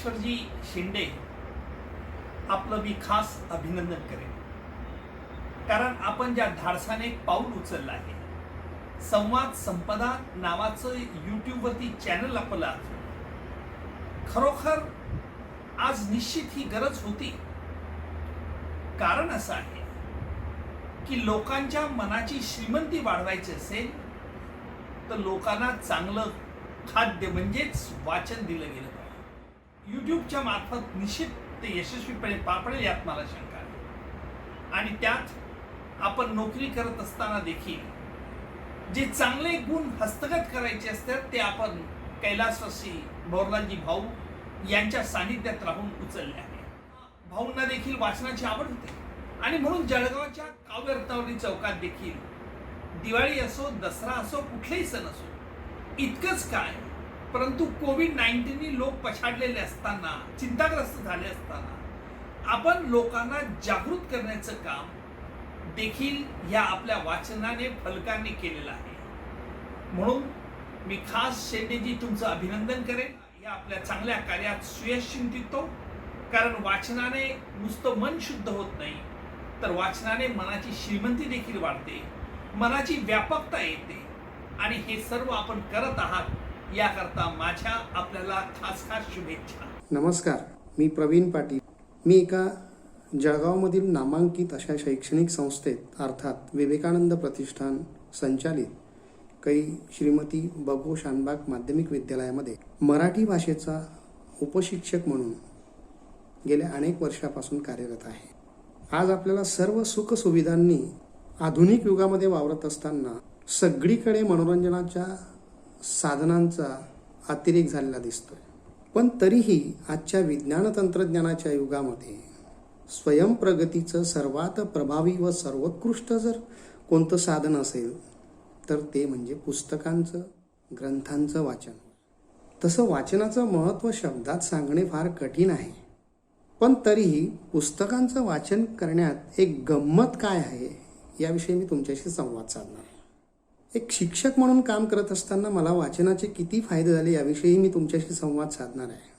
ज्ञानेश्वरजी शिंदे आपलं मी खास अभिनंदन करेन, कारण आपण ज्या धाडसाने एक पाऊल उचललं आहे. संवाद संपदा नावाचं यूट्यूबवरती चॅनल आपलं खरोखर आज निश्चित ही गरज होती. कारण असं आहे की लोकांच्या मनाची श्रीमंती वाढवायची असेल तर लोकांना चांगलं खाद्य म्हणजेच वाचन दिलं गेलं पाहिजे. यूट्यूबच्या मार्फत निश्चित ते यशस्वीपणे पार पडेल यात मला शंका आहे. आणि त्यात आपण नोकरी करत असताना देखील जे चांगले गुण हस्तगत करायचे असतात ते आपण कैलासवासी बोरलाजी भाऊ यांच्या सानिध्यात राहून उचलले आहे. भाऊंना देखील वाचनाची आवड होती आणि म्हणून जळगावच्या काव्यरत्नावली चौकात देखील दिवाळी असो, दसरा असो, कुठलेही सण असो, इतकंच काय परंतु कोविड-19 लोक पछाडलेले असताना, चिंताग्रस्त झाले असताना आपण लोकांना जागृत करण्याचं काम देखील या आपल्या वाचनाने फलकाने केलेलं आहे. म्हणून मी खास शेंडेजी तुमचं अभिनंदन करेन या आपल्या चांगल्या कार्यात सुयश चिंतितो. कारण वाचनाने नुसतं मन शुद्ध होत नाही, तर वाचनाने मनाची श्रीमंती देखील वाढते, मनाची व्यापकता येते. आणि हे सर्व आपण करत आहात याकरता माझ्या आपल्याला खास खास शुभेच्छा. नमस्कार, मी प्रवीण पाटील. मी एका जळगावमधील नामांकित अशा शैक्षणिक संस्थेत अर्थात विवेकानंद प्रतिष्ठान संचालित कै श्रीमती बगो शानबाग माध्यमिक विद्यालयामध्ये मराठी भाषेचा उपशिक्षक म्हणून गेल्या अनेक वर्षापासून कार्यरत आहे. आज आपल्याला सर्व सुख सुविधांनी आधुनिक युगामध्ये वावरत असताना सगळीकडे मनोरंजनाच्या साधनांचा अतिरेक झालेला दिसतोय. पण तरीही आजच्या विज्ञान तंत्रज्ञानाच्या युगामध्ये स्वयंप्रगतीचं सर्वात प्रभावी व सर्वोत्कृष्ट जर कोणतं साधन असेल तर ते म्हणजे पुस्तकांचं, ग्रंथांचं वाचन. तसं वाचनाचं महत्त्व शब्दात सांगणे फार कठीण आहे. पण तरीही पुस्तकांचं वाचन करण्यात एक गंमत काय आहे याविषयी मी तुमच्याशी संवाद साधणार आहे. एक शिक्षक म्हणून काम करत असताना मला वाचनाचे किती फायदे झाले याविषयी मी तुमच्याशी संवाद साधणार आहे.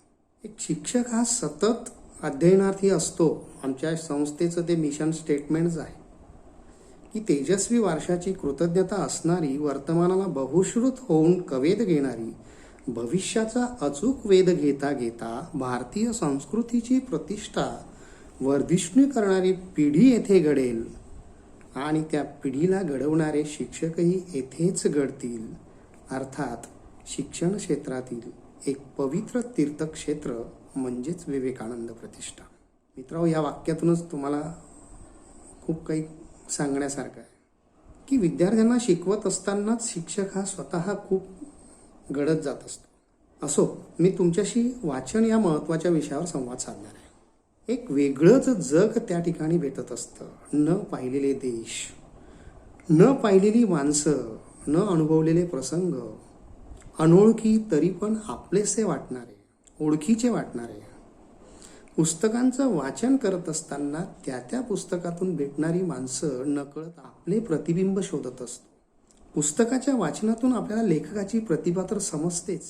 एक शिक्षक हा सतत अध्ययनार्थी असतो. आमच्या संस्थेचं ते मिशन स्टेटमेंटच आहे की तेजस्वी वारशाची कृतज्ञता असणारी, वर्तमानाला बहुश्रुत होऊन कवेद घेणारी, भविष्याचा अचूक वेध घेता घेता भारतीय संस्कृतीची प्रतिष्ठा वर्धिष्णू करणारी पिढी येथे घडेल आणि त्या पिढीला घडवणारे शिक्षकही येथेच घडतील. अर्थात शिक्षण क्षेत्रातील एक पवित्र तीर्थक्षेत्र म्हणजेच विवेकानंद प्रतिष्ठान. मित्रांनो, या वाक्यातूनच तुम्हाला खूप काही सांगण्यासारखं आहे की विद्यार्थ्यांना शिकवत असतानाच शिक्षक हा स्वतः खूप घडत जात असतो. असो, मी तुमच्याशी वाचन या महत्त्वाच्या विषयावर संवाद साधणार आहे. एक वेगळंच जग त्या ठिकाणी भेटत असतं. न पाहिलेले देश, न पाहिलेली माणसं, न अनुभवलेले प्रसंग, अनोळखी तरी पण आपलेसे वाटणारे, ओळखीचे वाटणारे. पुस्तकांचं वाचन करत असताना त्या त्या पुस्तकातून भेटणारी माणसं नकळत आपले प्रतिबिंब शोधत असतो. पुस्तकाच्या वाचनातून आपल्याला लेखकाची प्रतिभा तर समजतेच,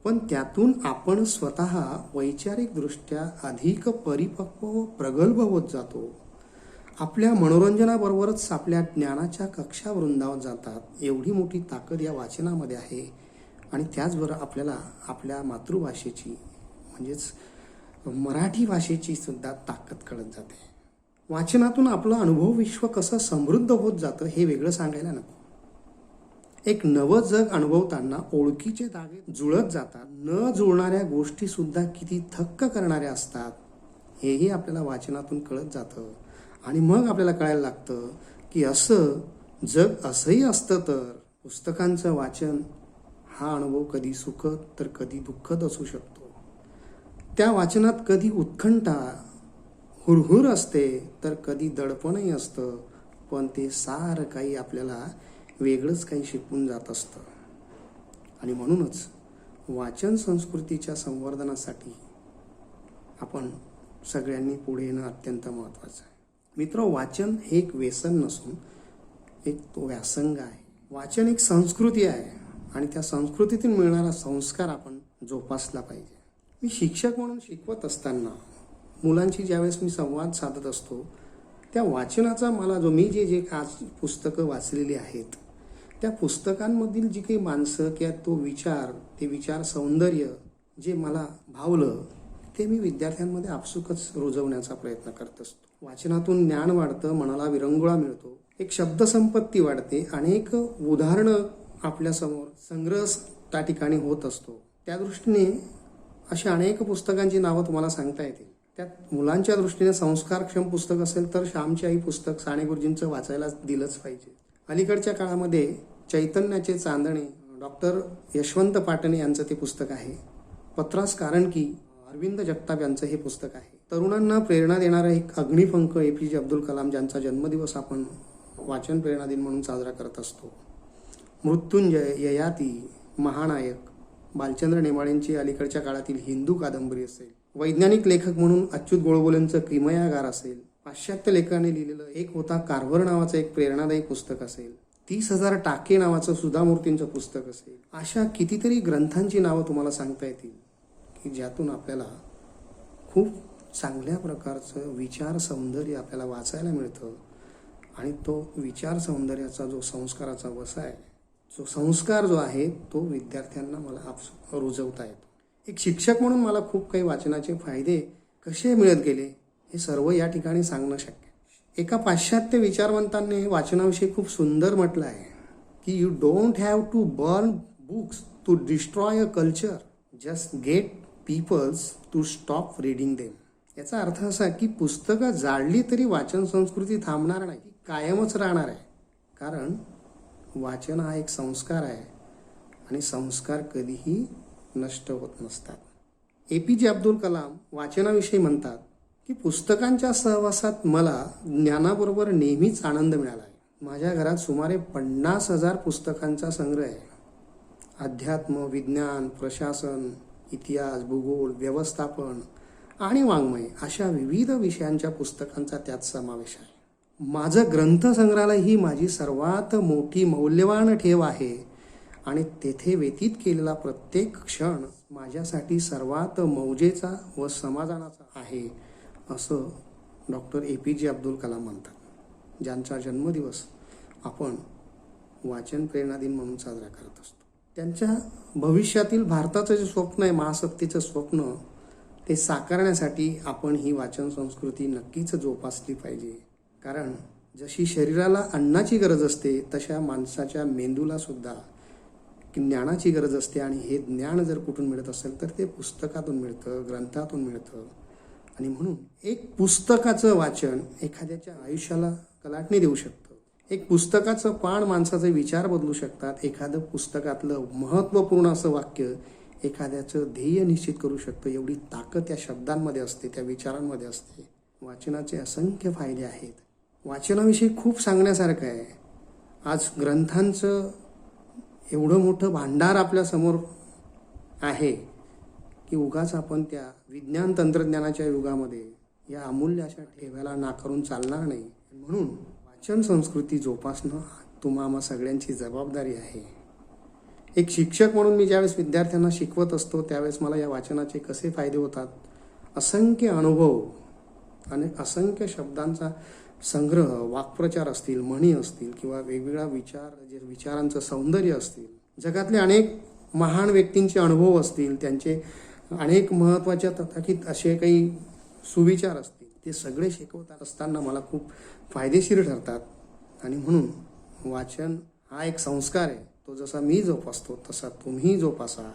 पण त्यातून आपण स्वतः वैचारिकदृष्ट्या अधिक परिपक्व व प्रगल्भ होत जातो. आपल्या मनोरंजनाबरोबरच आपल्या ज्ञानाच्या कक्षा वृंदावत जातात. एवढी मोठी ताकद या वाचनामध्ये आहे. आणि त्याचबरोबर आपल्याला आपल्या मातृभाषेची म्हणजेच मराठी भाषेची सुद्धा ताकद कळत जाते. वाचनातून आपलं अनुभव विश्व कसं समृद्ध होत जातं हे वेगळं सांगायला नको. एक नवं जग अनुभवताना ओळखीचे धागे जुळत जातात. न जुळणाऱ्या गोष्टी सुद्धा किती थक्क करणाऱ्या असतात हेही आपल्याला वाचनातून कळत जातं. आणि मग आपल्याला कळायला लागतं की असं जग असंही असतं. तर पुस्तकांचं वाचन हा अनुभव कधी सुखद तर कधी दुःखद असू शकतो. त्या वाचनात कधी उत्कंठा, हुरहुर असते तर कधी दडपणही असतं. पण ते सारं काही आपल्याला वेगळंच काही शिकवून जात असतं. आणि म्हणूनच वाचन संस्कृतीच्या संवर्धनासाठी आपण सगळ्यांनी पुढे येणं अत्यंत महत्त्वाचं आहे. मित्र, वाचन हे एक व्यसन नसून एक तो व्यासंग आहे. वाचन एक संस्कृती आहे आणि त्या संस्कृतीतून मिळणारा संस्कार आपण जोपासला पाहिजे. मी शिक्षक म्हणून शिकवत असताना मुलांशी ज्यावेळेस मी संवाद साधत असतो त्या वाचनाचा मला मी जे आज पुस्तकं वाचलेली आहेत त्या पुस्तकांमधील जी काही माणसं किंवा ते विचार सौंदर्य जे मला भावलं ते मी विद्यार्थ्यांमध्ये आपसुकच रुजवण्याचा प्रयत्न करत असतो. वाचनातून ज्ञान वाढतं, मनाला विरंगुळा मिळतो, एक शब्दसंपत्ती वाढते, अनेक उदाहरणं आपल्यासमोर संग्रह त्या ठिकाणी होत असतो. त्या दृष्टीने अशी अनेक पुस्तकांची नावं तुम्हाला सांगता येतील. त्यात मुलांच्या दृष्टीने संस्कारक्षम पुस्तक असेल तर श्यामची आई पुस्तक साने गुरुजींचं वाचायला दिलंच पाहिजे. अलीकडच्या काळामध्ये चैतन्याचे चांदणे डॉक्टर यशवंत पाटणे यांचं ते पुस्तक आहे. पत्रास कारण की अरविंद जगताप यांचं हे पुस्तक आहे. तरुणांना प्रेरणा देणारा एक अग्निपंख APJ अब्दुल कलाम ज्यांचा जन्मदिवस आपण वाचन प्रेरणा दिन म्हणून साजरा करत असतो. मृत्युंजय, ययाती, महानायक, बालचंद्र नेमाळेंची अलीकडच्या काळातील हिंदू कादंबरी असेल, वैज्ञानिक लेखक म्हणून अच्युत गोळबोलेंचं किमयागार असेल, पाश्चात्य लेखकाने लिहिलेलं एक होता कारभार नावाचं एक प्रेरणादायी पुस्तक असेल, 30,000 टाके नावाचं सुधामूर्तींचं पुस्तक असेल, अशा कितीतरी ग्रंथांची नावं तुम्हाला सांगता येतील की ज्यातून आपल्याला खूप चांगल्या प्रकारचं विचार सौंदर्य आपल्याला वाचायला मिळतं. आणि तो विचार सौंदर्याचा जो संस्काराचा वसा आहे, जो संस्कार जो आहे तो विद्यार्थ्यांना मला रुजवता येतो. एक शिक्षक म्हणून मला खूप काही वाचनाचे फायदे कसे मिळत गेले हे सर्व या ठिकाणी सांगणं शक्य आहे. एका पाश्चात्य विचारवंतांनी वाचनाविषयी खूप सुंदर म्हटलं आहे की you don't have to burn books to destroy a culture, just get peoples to stop reading them. याचा अर्थ असा की पुस्तकं जाळली तरी वाचन संस्कृती थांबणार नाही, कायमच राहणार आहे. कारण वाचन हा एक संस्कार आहे आणि संस्कार कधीही नष्ट होत नसतात. APJ अब्दुल कलाम वाचनाविषयी म्हणतात की पुस्तकांच्या सहवासात मला ज्ञानाबरोबर नेहमीच आनंद मिळाला आहे. माझ्या घरात सुमारे 50,000 पुस्तकांचा संग्रह आहे. अध्यात्म, विज्ञान, प्रशासन, इतिहास, भूगोल, व्यवस्थापन आणि वाङ्मय अशा विविध विषयांच्या पुस्तकांचा त्यात समावेश आहे. माझं ग्रंथसंग्रहालय ही माझी सर्वात मोठी मौल्यवान ठेव आहे आणि तेथे व्यतीत केलेला प्रत्येक क्षण माझ्यासाठी सर्वात मौजेचा व समाधानाचा आहे असं डॉक्टर APJ अब्दुल कलाम म्हणतात, ज्यांचा जन्मदिवस आपण वाचन प्रेरणा दिन म्हणून साजरा करत असतो. त्यांच्या भविष्यातील भारताचं जे स्वप्न आहे, महासत्तेचं स्वप्न, ते साकारण्यासाठी आपण ही वाचन संस्कृती नक्कीच जोपासली पाहिजे. कारण जशी शरीराला अन्नाची गरज असते तशा माणसाच्या मेंदूला सुद्धा ज्ञानाची गरज असते. आणि हे ज्ञान जर कुठून मिळत असेल तर ते पुस्तकातून मिळतं, ग्रंथातून मिळतं. आणि म्हणून एक पुस्तकाचं वाचन एखाद्याच्या आयुष्याला कलाटणी देऊ शकतं. एक पुस्तकाचं पान माणसाचे विचार बदलू शकतात. एखादं पुस्तकातलं महत्त्वपूर्ण असं वाक्य एखाद्याचं ध्येय निश्चित करू शकतं. एवढी ताकद त्या शब्दांमध्ये असते, त्या विचारांमध्ये असते. वाचनाचे असंख्य फायदे आहेत. वाचनाविषयी खूप सांगण्यासारखं आहे. आज ग्रंथांचं एवढं मोठं भांडार आपल्यासमोर आहे की उगाच आपण त्या विज्ञान तंत्रज्ञानाच्या युगामध्ये या अमूल्य अशा ठेव्याला नाकारून चालणार नाही. म्हणून वाचन संस्कृती जोपासणं तुम्हा सगळ्यांची जबाबदारी आहे. एक शिक्षक म्हणून मी ज्यावेळेस विद्यार्थ्यांना शिकवत असतो त्यावेळेस मला या वाचनाचे कसे फायदे होतात, असंख्य अनुभव आणि असंख्य शब्दांचा संग्रह, वाक्प्रचार असतील, म्हणी असतील किंवा वेगवेगळ्या विचारांचं सौंदर्य असतील, जगातले अनेक महान व्यक्तींचे अनुभव असतील, त्यांचे अनेक महत्त्वाच्या तथाकथित असे काही सुविचार असतील, ते सगळे शिकवत असताना मला खूप फायदेशीर ठरतात. आणि म्हणून वाचन हा एक संस्कार आहे. तो जसा मी जोपासतो तसा तुम्ही जोपासा.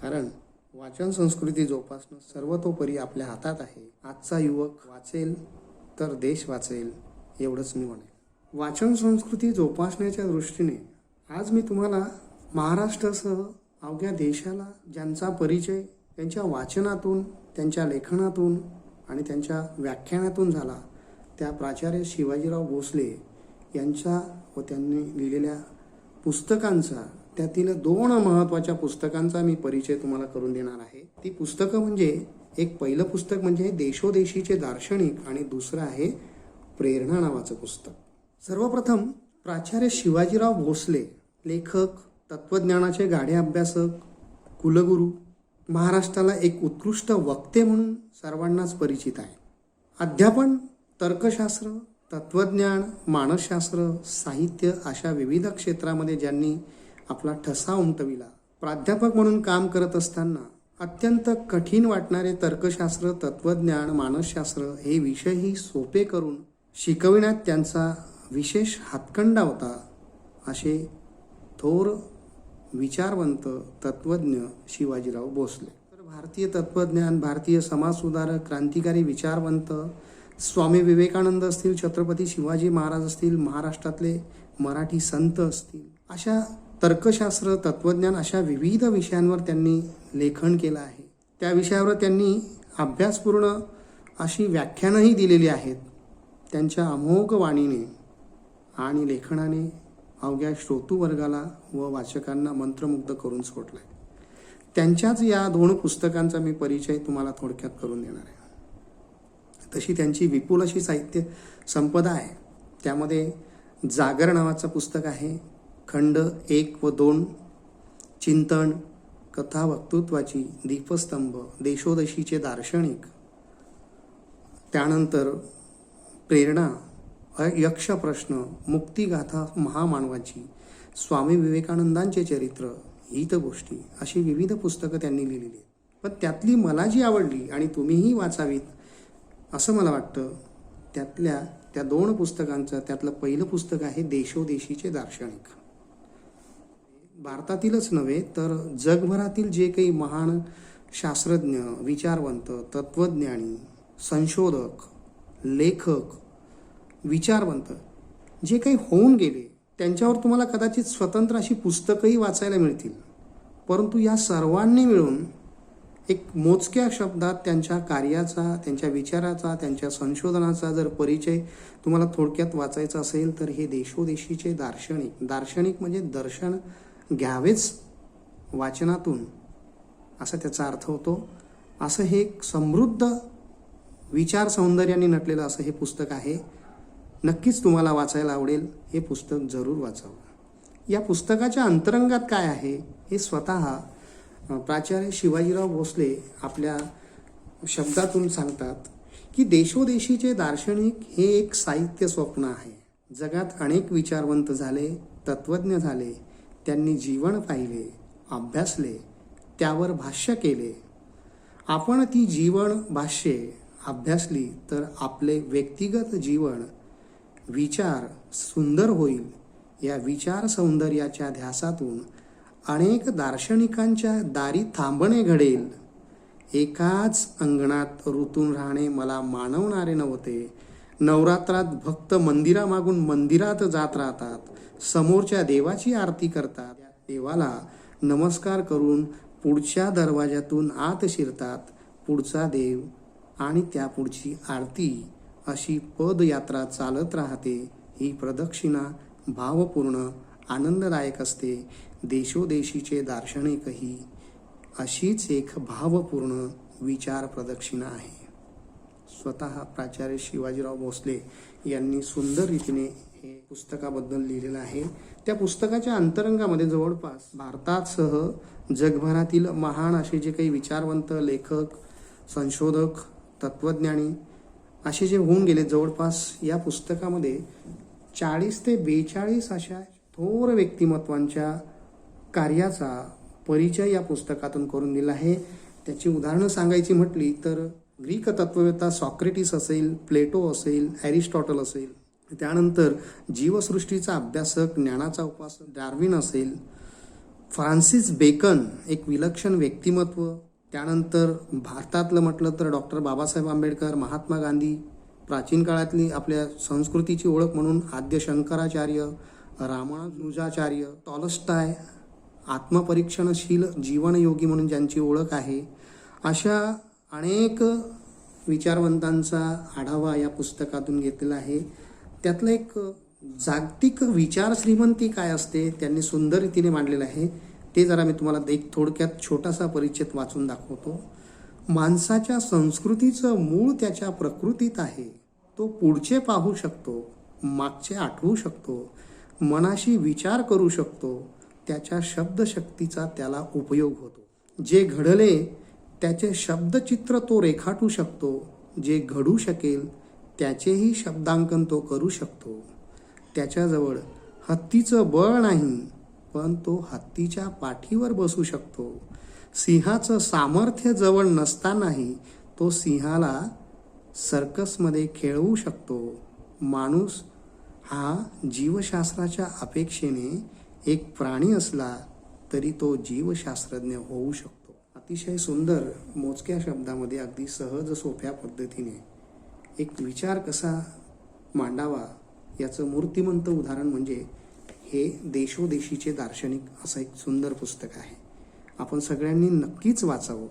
कारण वाचन संस्कृती जोपासणं सर्वतोपरी आपल्या हातात आहे. आजचा युवक वाचेल तर देश वाचेल, एवढंच मी म्हणेन. वाचन संस्कृती जोपासण्याच्या दृष्टीने आज मी तुम्हाला महाराष्ट्रासह अवघ्या देशाला ज्यांचा परिचय त्यांच्या वाचनातून, त्यांच्या लेखनातून आणि त्यांच्या व्याख्यानातून झाला त्या प्राचार्य शिवाजीराव भोसले यांच्या व त्यांनी लिहिलेल्या पुस्तकांचा, त्यातील 2 महत्त्वाच्या पुस्तकांचा मी परिचय तुम्हाला करून देणार आहे. ती पुस्तकं म्हणजे एक पहिलं पुस्तक म्हणजे देशोदेशीचे दार्शनिक आणि दुसरं आहे प्रेरणा नावाचं पुस्तक. सर्वप्रथम प्राचार्य शिवाजीराव भोसले, लेखक, तत्वज्ञानाचे गाढे अभ्यासक, कुलगुरू, महाराष्ट्राला एक उत्कृष्ट वक्ते म्हणून सर्वांनाच परिचित आहे. अध्यापन, तर्कशास्त्र, तत्वज्ञान, मानसशास्त्र, साहित्य अशा विविध क्षेत्रामध्ये ज्यांनी आपला ठसा उमटविला. प्राध्यापक म्हणून काम करत असताना अत्यंत कठीण वाटणारे तर्कशास्त्र, तत्वज्ञान, मानसशास्त्र हे विषयही सोपे करून शिकविण्यात त्यांचा विशेष हातखंडा होता. असे थोर विचारवंत तत्वज्ञ शिवाजीराव भोसले. तर भारतीय तत्वज्ञान, भारतीय समाजसुधारक, क्रांतिकारी विचारवंत स्वामी विवेकानंद असतील, छत्रपती शिवाजी महाराज असतील, महाराष्ट्रातले मराठी संत असतील, अशा तर्कशास्त्र, तत्वज्ञान अशा विविध विषयांवर त्यांनी लेखन केलं आहे. त्या विषयावर त्यांनी अभ्यासपूर्ण अशी व्याख्यानंही दिलेली आहेत. त्यांच्या अमोघ वाणीने आणि लेखनाने अवघ्या श्रोतृवर्गाला व वाचकांना मंत्रमुग्ध करून सोडलाय. त्यांच्याच या 2 पुस्तकांचा मी परिचय तुम्हाला थोडक्यात करून देणार आहे. तशी त्यांची विपुल अशी साहित्य संपदा आहे. त्यामध्ये जागर नावाचं पुस्तक आहे, खंड 1 व 2, चिंतन, कथा वक्तृत्वाची, दीपस्तंभ, देशोदेशीचे दार्शनिक, त्यानंतर प्रेरणा, यक्ष प्रश्न, मुक्तिगाथा महामानवाची, स्वामी विवेकानंदांचे चरित्र, हितगोष्टी अशी विविध पुस्तकं त्यांनी लिहिलेली आहेत. पण त्यातली मला जी आवडली आणि तुम्हीही वाचावीत असं मला वाटतं, त्या 2 पुस्तकांचं त्यातलं पहिलं पुस्तक आहे देशोदेशीचे दार्शनिक. भारतातीलच नव्हे तर जगभरातील जे काही महान शास्त्रज्ञ, विचारवंत, तत्वज्ञानी, संशोधक, लेखक, विचारवंत जे काही होऊन गेले त्यांच्यावर तुम्हाला कदाचित स्वतंत्र अशी पुस्तकंही वाचायला मिळतील. परंतु या सर्वांनी मिळून एक मोजक्या शब्दात त्यांच्या कार्याचा, त्यांच्या विचाराचा, त्यांच्या संशोधनाचा जर परिचय तुम्हाला थोडक्यात वाचायचा असेल तर हे देशोदेशीचे दार्शनिक. दार्शनिक म्हणजे दर्शन घ्यावेच वाचनातून असा त्याचा अर्थ होतो. असं हे एक समृद्ध विचार सौंदर्याने नटलेलं असं हे पुस्तक आहे. नक्कीच तुम्हाला वाचायला आवडेल. हे पुस्तक जरूर वाचावं. या पुस्तकाच्या अंतरंगात काय आहे हे स्वतः प्राचार्य शिवाजीराव भोसले आपल्या शब्दातून सांगतात की देशोदेशीचे दार्शनिक हे एक साहित्य स्वप्न आहे. जगात अनेक विचारवंत झाले, तत्वज्ञ झाले, त्यांनी जीवन पाहिले, अभ्यासले, त्यावर भाष्य केले. आपण ती जीवन भाष्ये अभ्यासली तर आपले व्यक्तिगत जीवन, विचार सुंदर होईल. या विचार सौंदर्याच्या ध्यासातून अनेक दार्शनिकांच्या दारी थांबणे घडेल. एकाच अंगणात रुतून राहणे मला मानवणारे नव्हते. नवरात्रात भक्त मंदिरामागून मंदिरात जात राहतात, समोरच्या देवाची आरती करतात, देवाला नमस्कार करून पुढच्या दरवाजातून आत शिरतात. पुढचा देव आणि त्या पुढची आरती अशी पदयात्रा चालत राहते. ही प्रदक्षिणा भावपूर्ण, आनंददायक असते. देशोदेशीचे दार्शनिकही अशीच एक भावपूर्ण विचार प्रदक्षिणा आहे. स्वतः प्राचार्य शिवाजीराव भोसले यांनी सुंदर रीतीने हे पुस्तकाबद्दल लिहिलेलं आहे. त्या पुस्तकाच्या अंतरंगामध्ये जवळपास भारतासह जगभरातील महान असे जे काही विचारवंत, लेखक, संशोधक, तत्वज्ञानी असे जे होऊन गेले, जवळपास या पुस्तकामध्ये 40 ते 42 अशा थोर व्यक्तिमत्वांच्या कार्याचा परिचय या पुस्तकातून करून दिला आहे. त्याची उदाहरणं सांगायची म्हटली तर ग्रीक तत्ववेत्ता सॉक्रेटिस असेल, प्लेटो असेल, ॲरिस्टॉटल असेल, त्यानंतर जीवसृष्टीचा अभ्यासक, ज्ञानाचा उपासक डार्विन असेल, फ्रान्सिस बेकन एक विलक्षण व्यक्तिमत्व, त्यानंतर भारतातलं म्हटलं तर डॉक्टर बाबासाहेब आंबेडकर, महात्मा गांधी, प्राचीन काळातली आपल्या संस्कृतीची ओळख म्हणून आद्य शंकराचार्य, रामानुजाचार्य, टॉलस्टॉय, आत्मपरीक्षणशील जीवनयोगी म्हणून ज्यांची ओळख आहे, अशा अनेक विचारवंतांचा आढावा या पुस्तकातून घेतलेला आहे. त्यातलं एक जागतिक विचार श्रीमंती काय असते त्यांनी सुंदर रीतीने मांडलेलं आहे. ते जरा मी तुम्हाला एक थोडक्यात छोटासा परिच्छेद वाचून दाखवतो. माणसाच्या संस्कृतीचं मूळ त्याच्या प्रकृतीत आहे. तो पुढचे पाहू शकतो, मागचे आठवू शकतो, मनाशी विचार करू शकतो. त्याच्या शब्दशक्तीचा त्याला उपयोग होतो. जे घडले त्याचे शब्दचित्र तो रेखाटू शकतो, जे घडू शकेल त्याचेही शब्दांकन तो करू शकतो. त्याच्याजवळ हत्तीचं बळ नाही, पण तो हत्तीच्या पाठीवर बसू शकतो. सिंहाचं सामर्थ्य जवळ नसतानाही तो सिंहाला सर्कसमध्ये खेळवू शकतो. माणूस हा जीवशास्त्राच्या अपेक्षेने एक प्राणी असला तरी तो जीवशास्त्रज्ञ होऊ शकतो. अतिशय सुंदर मोजक्या शब्दामध्ये अगदी सहज सोप्या पद्धतीने एक विचार कसा मांडावा याचं मूर्तिमंत उदाहरण म्हणजे हे देशोदेशीचे दार्शनिक असं एक सुंदर पुस्तक आहे. आपण सगळ्यांनी नक्कीच वाचावं.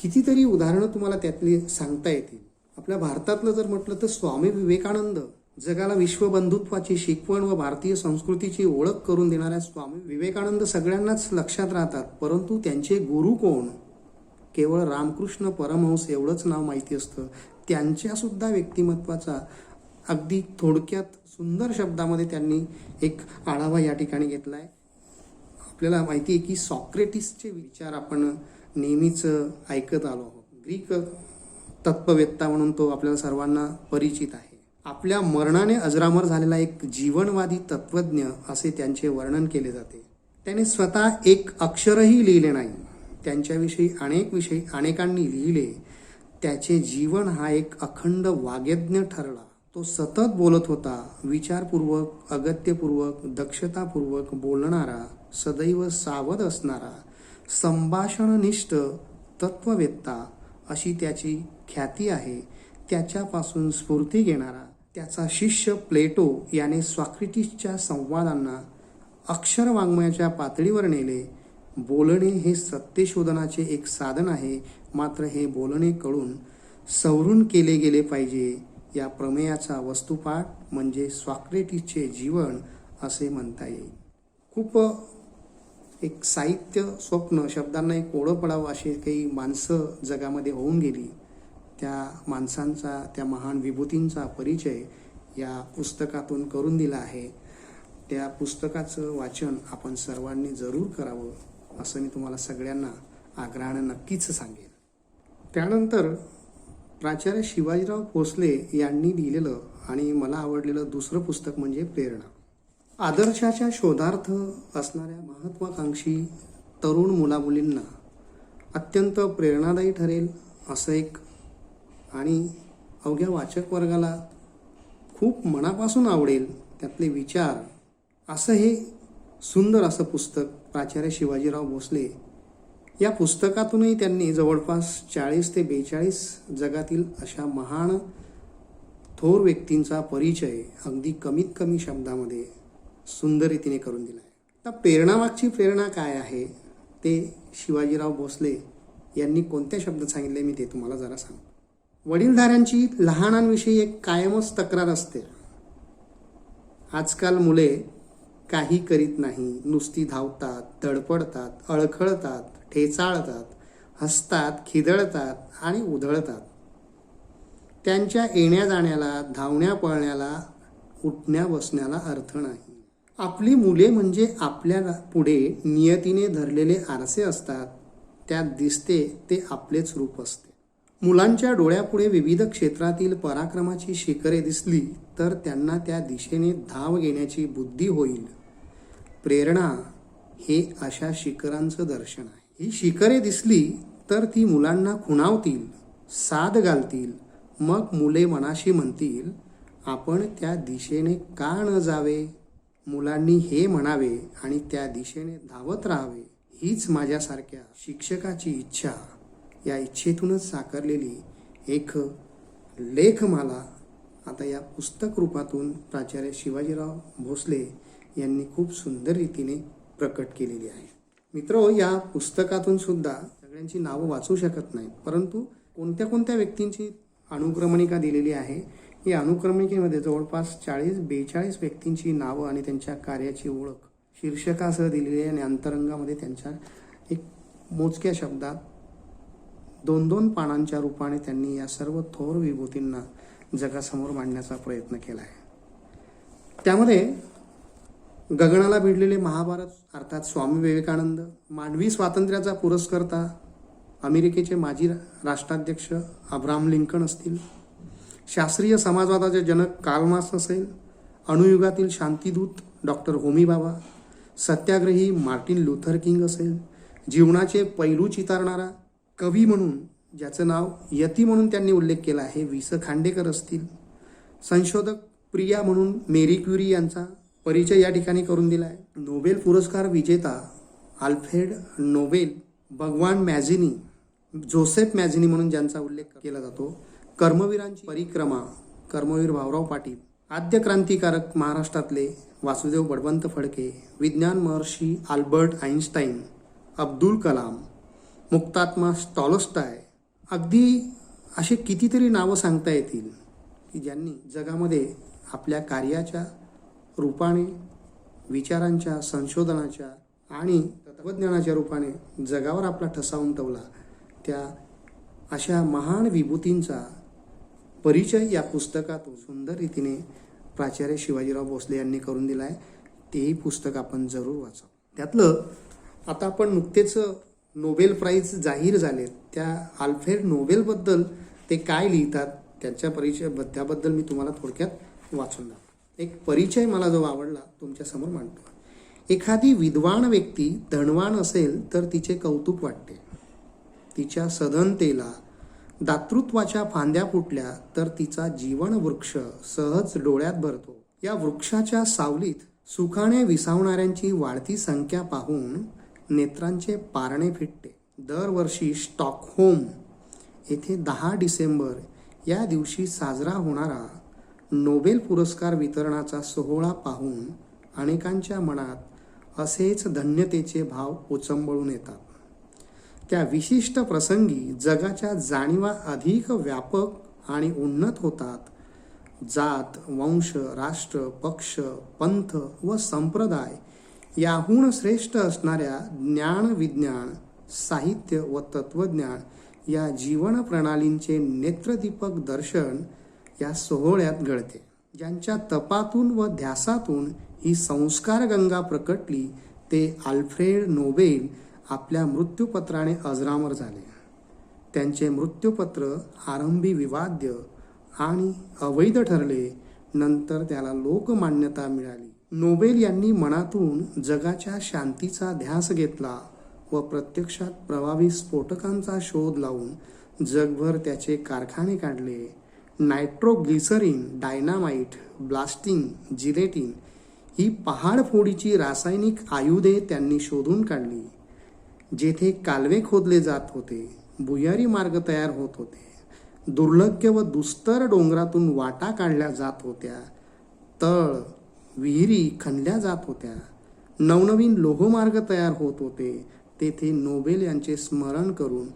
कितीतरी उदाहरणं तुम्हाला त्यातली सांगता येतील. आपल्या भारतातलं जर म्हटलं तर स्वामी विवेकानंद, जगाला विश्वबंधुत्वाची शिकवण व भारतीय संस्कृतीची ओळख करून देणाऱ्या स्वामी विवेकानंद सगळ्यांनाच लक्षात राहतात. परंतु त्यांचे गुरु कोण? केवळ रामकृष्ण परमहंस एवढंच नाव माहिती असतं. त्यांच्या सुद्धा व्यक्तिमत्वाचा अगदी थोडक्यात सुंदर शब्दामध्ये त्यांनी एक आढावा या ठिकाणी घेतलाय. आपल्याला माहिती आहे की सॉक्रेटिसचे विचार आपण नेहमीच ऐकत आलो आहोत. ग्रीक तत्ववेत्ता म्हणून तो आपल्याला सर्वांना परिचित आहे. आपल्या मरणाने अजरामर झालेला एक जीवनवादी तत्वज्ञ असे त्यांचे वर्णन केले जाते. त्याने स्वतः एक अक्षरही लिहिले नाही. त्यांच्याविषयी अनेकांनी लिहिले. त्याचे जीवन हा एक अखंड वाग्यज्ञ ठरला. तो सतत बोलत होता. विचारपूर्वक, अगत्यपूर्वक, दक्षतापूर्वक बोलणारा, सदैव सावध असणारा, संभाषणनिष्ठ तत्ववेत्ता अशी त्याची ख्याती आहे. त्याच्यापासून स्फूर्ती घेणारा त्याचा शिष्य प्लेटो याने सॉक्रेटिसच्या संवादांना अक्षर वाङ्मयाच्या पातळीवर नेले. बोलणे हे सत्यशोधनाचे एक साधन आहे, मात्र हे बोलणे कळून सवरून केले गेले पाहिजे. या प्रमेयाचा वस्तुपाठ म्हणजे सॉक्रेटिसचे जीवन असे म्हणता येईल. खूप एक साहित्य स्वप्न, शब्दांना एक ओळख पडावं अशी काही माणसं जगामध्ये होऊन गेली. त्या माणसांचा, त्या महान विभूतींचा परिचय या पुस्तकातून करून दिला आहे. त्या पुस्तकाचं वाचन आपण सर्वांनी जरूर करावं असं मी तुम्हाला सगळ्यांना आग्रहानं नक्कीच सांगेन. त्यानंतर प्राचार्य शिवाजीराव भोसले यांनी लिहिलेलं आणि मला आवडलेलं दुसरं पुस्तक म्हणजे प्रेरणा. आदर्शाच्या शोधार्थ असणाऱ्या महत्वाकांक्षी तरुण मुलामुलींना अत्यंत प्रेरणादायी ठरेल असं एक आणि अवघ्या वाचक वर्गाला खूप मनापासून आवडेल त्यातले विचार असं हे सुंदर असं पुस्तक प्राचार्य शिवाजीराव भोसले या पुस्तकातूनही त्यांनी जवळपास 40 ते 42 जगातील अशा महान थोर व्यक्तींचा परिचय अगदी कमीत कमी शब्दामध्ये सुंदर रीतीने करून दिला आहे. आता प्रेरणामागची प्रेरणा काय आहे ते शिवाजीराव भोसले यांनी कोणत्या शब्दात सांगितले मी ते तुम्हाला जरा सांगतो. वडीलधाऱ्यांची लहानांविषयी एक कायमच तक्रार असते. आजकाल मुले काही करीत नाही, नुसती धावतात, धडपडतात, अळखळतात, ठेचाळतात, हसतात, खिदळतात आणि उधळतात. त्यांच्या येण्या जाण्याला, धावण्या पळण्याला, उठण्या बसण्याला अर्थ नाही. आपली मुले म्हणजे आपल्या पुढे नियतीने धरलेले आरसे असतात. त्यात दिसते ते आपलेच रूप असते. मुलांच्या डोळ्यापुढे विविध क्षेत्रातील पराक्रमाची शिखरे दिसली तर त्यांना त्या दिशेने धाव घेण्याची बुद्धी होईल. प्रेरणा हे अशा शिखरांचं दर्शन आहे. ही शिखरे दिसली तर ती मुलांना खुणावतील, साद घालतील. मग मुले मनाशी म्हणतील, आपण त्या दिशेने का न जावे? मुलांनी हे म्हणावे आणि त्या दिशेने धावत राहावे. हीच माझ्यासारख्या शिक्षकाची इच्छा. या इच्छेतूनच साकारलेली एक लेखमाला आता या पुस्तक रूपातून प्राचार्य शिवाजीराव भोसले यांनी खूप सुंदर रीतीने प्रकट केलेली आहे. मित्रो, या पुस्तकातून सुद्धा सगळ्यांची नावं वाचू शकत नाही, परंतु कोणत्या कोणत्या व्यक्तींची अनुक्रमणिका दिलेली आहे. या अनुक्रमणिकेमध्ये जवळपास 40-42 व्यक्तींची नावं आणि त्यांच्या कार्याची ओळख शीर्षकासह दिलेली आहे आणि अंतरंगामध्ये त्यांच्या एक मोजक्या शब्दात 2-2 पानांच्या रूपाने त्यांनी या सर्व थोर विभूतींना जगासमोर मांडण्याचा प्रयत्न केला आहे. त्यामध्ये गगनाला भिडलेले महाभारत अर्थात स्वामी विवेकानंद, मानवी स्वातंत्र्याचा पुरस्कर्ता अमेरिकेचे माजी राष्ट्राध्यक्ष अब्राहम लिंकन असतील, शास्त्रीय समाजवादाचे जनक कार्ल मार्क्स असेल, अणुयुगातील शांतीदूत डॉक्टर होमी भाभा, सत्याग्रही मार्टिन लुथर किंग असेल, जीवनाचे पैलू चितारणारा कवी म्हणून ज्याचं नाव यती म्हणून त्यांनी उल्लेख केला आहे वि स खांडेकर असतील, संशोधक प्रिया म्हणून मेरी क्युरी यांचा परिचय या ठिकाणी करून दिला आहे, नोबेल पुरस्कार विजेता आल्फ्रेड नोबेल, भगवान मॅझिनी, जोसेफ मॅझिनी म्हणून ज्यांचा उल्लेख केला जातो, कर्मवीरांची परिक्रमा कर्मवीर भाऊराव पाटील, आद्य क्रांतिकारक महाराष्ट्रातले वासुदेव बळवंत फडके, विज्ञान महर्षी अल्बर्ट आईन्स्टाईन, अब्दुल कलाम, मुक्तात्मा टॉलस्टॉय, अगदी असे कितीतरी नावं सांगता येतील की ज्यांनी जगामध्ये आपल्या कार्याच्या रूपाने, विचारांच्या, संशोधनाच्या आणि तत्त्वज्ञानाच्या रूपाने जगावर आपला ठसा उमटवला. त्या अशा महान विभूतींचा परिचय या पुस्तकातून सुंदर रीतीने प्राचार्य शिवाजीराव भोसले यांनी करून दिला आहे. तेही पुस्तक आपण जरूर वाचावं. त्यातलं आता आपण नुकतेच नोबेल प्राईज जाहीर झालेत त्या आल्फ्रेड नोबेलबद्दल ते काय लिहितात त्यांच्या त्याबद्दल मी तुम्हाला थोडक्यात वाचून दाखवतो. एक परिचय मला जो आवडला तुमच्यासमोर मांडतो. एखादी विद्वान व्यक्ती धनवान असेल तर तिचे कौतुक वाटते. तिच्या सधनतेला दातृत्वाच्या फांद्या फुटल्या तर तिचा जीवन वृक्ष सहज डोळ्यात भरतो. या वृक्षाच्या सावलीत सुखाने विसावणाऱ्यांची वाढती संख्या पाहून नेत्रांचे पारणे फिटते. दरवर्षी स्टॉकहोम येथे 10 डिसेंबर या दिवशी साजरा होणारा नोबेल पुरस्कार वितरणाचा सोहळा पाहून अनेकांच्या मनात असेच धन्यतेचे भाव उचंबळून येतात. त्या विशिष्ट प्रसंगी जगाच्या जाणीवा अधिक व्यापक आणि उन्नत होतात. जात, वंश, राष्ट्र, पक्ष, पंथ व संप्रदाय याहून श्रेष्ठ असणाऱ्या ज्ञान, विज्ञान, साहित्य व तत्वज्ञान या जीवन प्रणालींचे नेत्रदीपक दर्शन या सोहळ्यात घडते. ज्यांच्या तपातून व ध्यासातून ही संस्कार गंगा प्रकटली ते आल्फ्रेड नोबेल आपल्या मृत्यूपत्राने अजरामर झाले. त्यांचे मृत्यूपत्र आरंभी विवाद्य आणि अवैध ठरले. नंतर त्याला लोकमान्यता मिळाली. नोबेल यांनी मनातून जगाच्या शांतीचा ध्यास घेतला व प्रत्यक्षात प्रभावी स्फोटकांचा शोध लावून जगभर त्याचे कारखाने काढले. नायट्रोग्लिसरीन, डायनामाइट, ब्लास्टिंग, जिलेटिन ही पहाडफोडीची रासायनिक आयुधे त्यांनी शोधून काढली. जेथे कालवे खोदले जात होते, भुयारी मार्ग तयार होत होते, दुर्लक्ष्य व दुस्तर डोंगरातून वाटा काढल्या जात होत्या, तळ विहिरी खणल्या जात होत्या, नवनवीन लोहमार्ग तयार होत होते, तेथे नोबेल यांचे स्मरण करून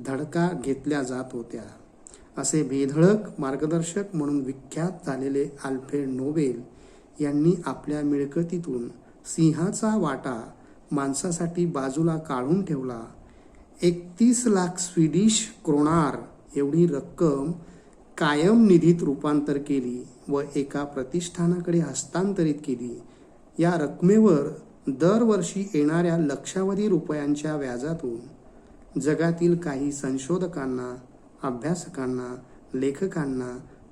धडका घेतल्या जात होत्या. असे बेधडक मार्गदर्शक म्हणून विख्यात झालेले आल्फ्रेड नोबेल यांनी आपल्या मिळकतीतून सिंहाचा वाटा माणसासाठी बाजूला काढून ठेवला. 31 लाख स्वीडिश क्रोनार एवढी रक्कम कायम निधीत रूपांतर केली व एका प्रतिष्ठानाकडे हस्तांतरित केली. या रकमेवर दरवर्षी येणाऱ्या लक्षावधी रुपयांच्या व्याजातून जगातील काही संशोधकांना, अभ्यासकांना, लेखकांना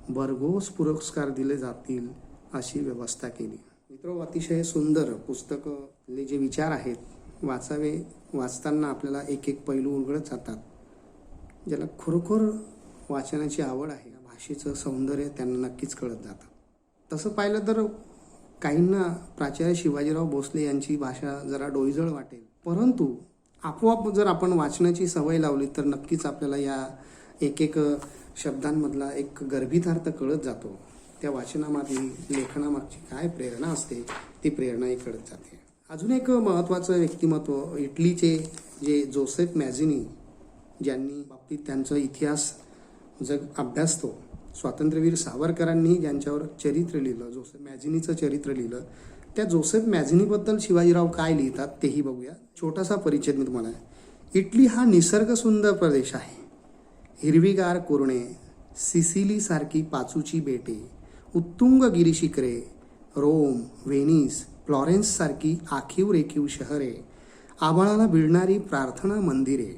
भरघोस पुरस्कार दिले जातील अशी व्यवस्था केली. मित्र, अतिशय सुंदर पुस्तकातले जे विचार आहेत वाचावे. वाचताना आपल्याला एक एक पैलू उलगडत जातात. ज्याला खरोखर वाचनाची आवड आहे, भाषेचं सौंदर्य त्यांना नक्कीच कळत जातं. तसं पाहिलं तर काहींना प्राचार्य शिवाजीराव भोसले यांची भाषा जरा डोईजळ वाटेल, परंतु आपोआप जर आपण वाचनाची सवय लावली तर नक्कीच आपल्याला या एक एक शब्दांमधला एक गर्भितार्थ कळत जातो. त्या वाचनामागची, लेखनामागची काय प्रेरणा असते ती प्रेरणाही कळत जाते. अजून एक महत्त्वाचं व्यक्तिमत्व इटलीचे जे जोसेफ मॅझिनी, ज्यांनी बाबतीत त्यांचा इतिहास जग अभ्यासतो. स्वातंत्र्यवीर सावरकरांनी ज्यांच्यावर चरित्र लिहिलं, जोसेफ मॅझिनीचं चरित्र लिहिलं, त्या जोसेफ मॅझिनीबद्दल शिवाजीराव काय लिहितात तेही बघूया. छोटासा परिचय मी तुम्हाला. इटली हा निसर्गसुंदर प्रदेश आहे. हिरवीगार कुरणे, सिसिलीसारखी पाचूची बेटे, उत्तुंग गिरीशिखरे, रोम, व्हेनिस फ्लॉरेन्ससारखी आखीव रेखीव शहरे, आभाळाला भिडणारी प्रार्थना मंदिरे,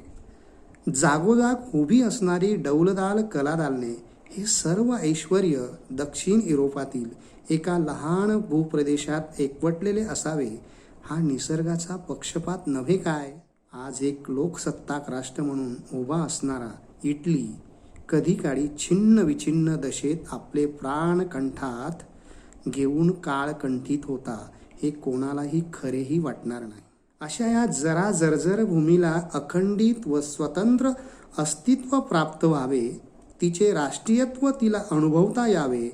जागोजाग उभी असणारी डौलदाल कलादालने, हे सर्व ऐश्वर दक्षिण युरोपातील एका लहान भूप्रदेशात एकवटलेले असावे हा निसर्गाचा पक्षपात नव्हे काय? आज एक लोकसत्ताक राष्ट्र म्हणून उभा असणारा इटली कधी काळी छिन्न विछिन्न दशेत आपले प्राण कंठात घेऊन काळ कंठित होता हे कोणालाही खरेही वाटणार नाही. अशा या जरा जर्जर भूमीला अखंडित व स्वतंत्र अस्तित्व प्राप्त व्हावे, तिचे राष्ट्रीयत्व तिला अनुभवता यावे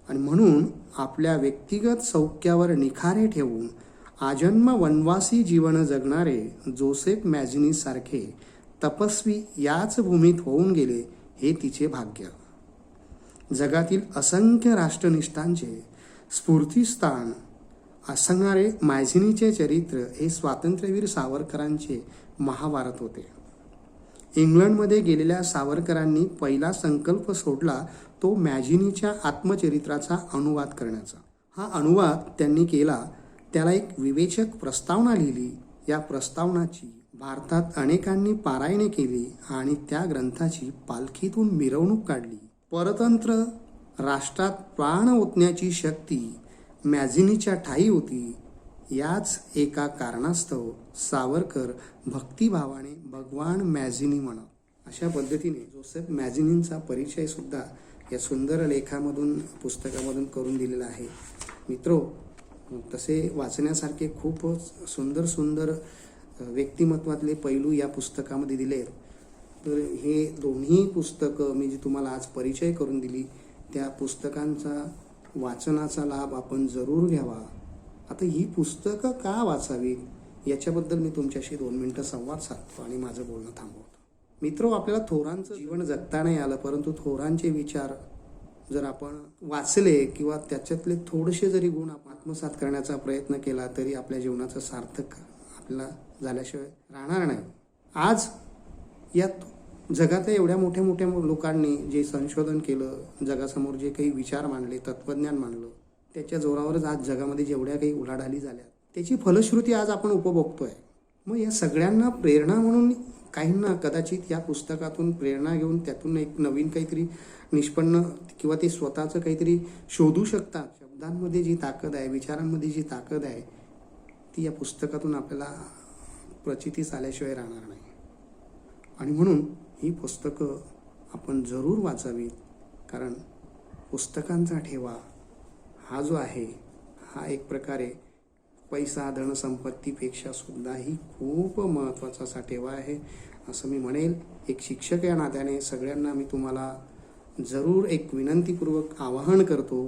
आणि म्हणून आपल्या व्यक्तिगत सौख्यावर निखारे ठेवून आजन्म वनवासी जीवन जगणारे जोसेफ मॅझिनी सारखे तपस्वी याच भूमीत होऊन गेले हे तिचे भाग्य. जगातील असंख्य राष्ट्रनिष्ठांचे स्फूर्तिस्थान असणारे मॅझिनीचे चरित्र हे स्वातंत्र्यवीर सावरकरांचे महाभारत होते. इंग्लंडमध्ये गेलेल्या सावरकरांनी पहिला संकल्प सोडला तो मॅझिनीच्या आत्मचरित्राचा अनुवाद करण्याचा. हा अनुवाद त्यांनी केला, त्याला एक विवेचक प्रस्तावना लिहिली. या प्रस्तावनाची भारतात अनेकांनी पारायणे केली आणि त्या ग्रंथाची पालखीतून मिरवणूक काढली. परतंत्र राष्ट्रात प्राण ओतण्याची शक्ती मॅझिनीच्या ठायी होती. याच एका कारणास्तव सावरकर भक्तिभावाने भगवान मॅझिनी म्हणत. अशा पद्धतीने जोसेफ मॅझिनींचा परिचय सुद्धा या सुंदर लेखामधून पुस्तकामधून करून दिलेला आहे. मित्रो, तसे वाचण्यासारखे खूप सुंदर सुंदर व्यक्तिमत्वातले पैलू या पुस्तकामध्ये दिले. तर हे दोन्ही पुस्तकं मी जी तुम्हाला आज परिचय करून दिली त्या पुस्तकांचा वाचनाचा लाभ आपण जरूर घ्यावा. आता ही पुस्तकं का वाचावीत याच्याबद्दल मी तुमच्याशी 2 मिनिटं संवाद साधतो आणि माझं बोलणं थांबवतो. मित्रो, आपल्याला थोरांचं जीवन जगता नाही आलं, परंतु थोरांचे विचार जर आपण वाचले किंवा त्याच्यातले थोडेसे जरी गुण आपण आत्मसात करण्याचा प्रयत्न केला तरी आपल्या जीवनाचं सार्थक आपल्याला झाल्याशिवाय राहणार नाही. आज यात जगातल्या एवढ्या मोठ्या मोठ्या लोकांनी जे संशोधन केलं, जगासमोर जे काही विचार मांडले, तत्त्वज्ञान मांडलं, त्याच्या जोरावरच आज जगामध्ये जेवढ्या काही उलाढाली झाल्या त्याची फलश्रुती आज आपण उपभोगतोय. मग या सगळ्यांना प्रेरणा म्हणून काहींना कदाचित या पुस्तकातून प्रेरणा घेऊन त्यातून एक नवीन काहीतरी निष्पन्न किंवा ते स्वतःचं काहीतरी शोधू शकतात. शब्दांमध्ये जी ताकद आहे, विचारांमध्ये जी ताकद आहे ती या पुस्तकातून आपल्याला प्रचितीस आल्याशिवाय राहणार नाही. आणि म्हणून ही पुस्तकं आपण जरूर वाचावीत, कारण पुस्तकांचा ठेवा हा जो आहे हा एक प्रकारे पैसा धनसंपत्तीपेक्षा सुद्धाही खूप महत्त्वाचा असा ठेवा आहे असं मी म्हणेल. एक शिक्षक या नात्याने सगळ्यांना मी तुम्हाला जरूर एक विनंतीपूर्वक आवाहन करतो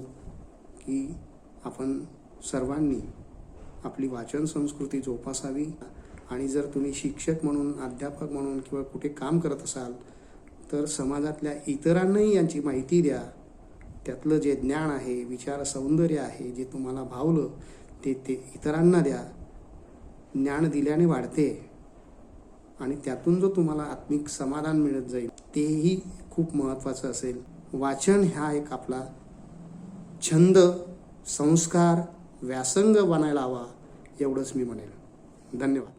की आपण सर्वांनी आपली वाचन संस्कृती जोपासावी. आणि जर तुम्ही शिक्षक म्हणून, अध्यापक म्हणून किंवा कुठे काम करत असाल तर समाजातल्या इतरांनाही यांची माहिती द्या. त्यातलं जे ज्ञान आहे, विचार सौंदर्य आहे, जे तुम्हाला भावलं ते इतरांना द्या. ज्ञान दिल्याने वाढते आणि त्यातून जो तुम्हाला आत्मिक समाधान मिळत जाईल तेही खूप महत्त्वाचं असेल. वाचन हा एक आपला छंद, संस्कार, व्यासंग बनायला हवा एवढंच मी म्हणेल. धन्यवाद.